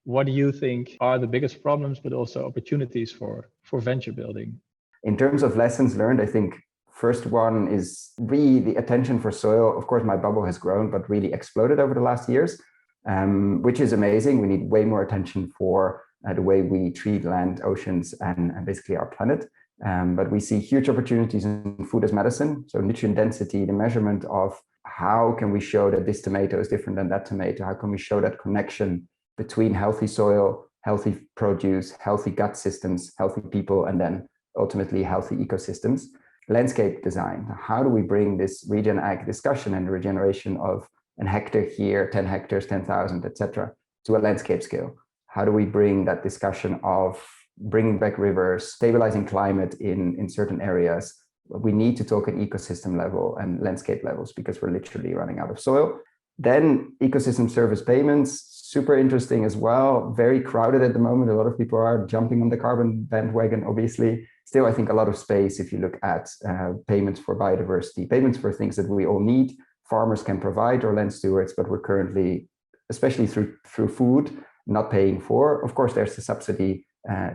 what do you think are the biggest problems, but also opportunities for venture building? In terms of lessons learned, I think first one is really the attention for soil. Of course, my bubble has grown, but really exploded over the last years, which is amazing. We need way more attention for the way we treat land, oceans, and basically our planet. But we see huge opportunities in food as medicine. So nutrient density, the measurement of how can we show that this tomato is different than that tomato? How can we show that connection between healthy soil, healthy produce, healthy gut systems, healthy people, and then ultimately healthy ecosystems? Landscape design. How do we bring this regen ag discussion and the regeneration of an hectare here, 10 hectares, 10,000, etc., to a landscape scale? How do we bring that discussion of bringing back rivers, stabilizing climate in certain areas? We need to talk at ecosystem level and landscape levels because we're literally running out of soil. Then ecosystem service payments, super interesting as well. Very crowded at the moment. A lot of people are jumping on the carbon bandwagon, obviously. Still, I think a lot of space if you look at payments for biodiversity, payments for things that we all need. Farmers can provide, or land stewards, but we're currently, especially through food, not paying for. Of course, there's the subsidy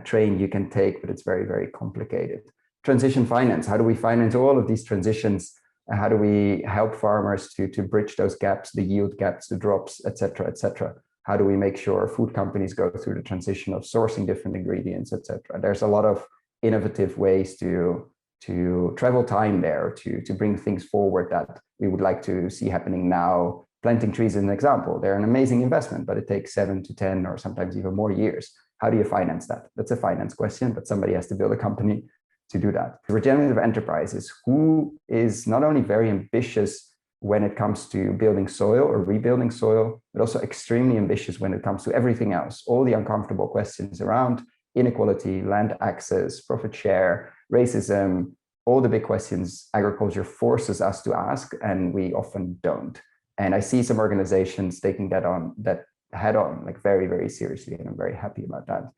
train you can take, but it's very, very complicated. Transition finance. How do we finance all of these transitions? How do we help farmers to bridge those gaps, the yield gaps, the drops, et cetera, et cetera? How do we make sure food companies go through the transition of sourcing different ingredients, et cetera? There's a lot of innovative ways to travel time there, to bring things forward that we would like to see happening now. Planting trees is an example. They're an amazing investment, but it takes 7 to 10 or sometimes even more years. How do you finance that? That's a finance question, but somebody has to build a company to do that. Regenerative Enterprises, who is not only very ambitious when it comes to building soil or rebuilding soil, but also extremely ambitious when it comes to everything else, all the uncomfortable questions around inequality, land access, profit share, racism, all the big questions agriculture forces us to ask, and we often don't. And I see some organizations taking that head on, like very, very seriously, and I'm very happy about that.